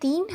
3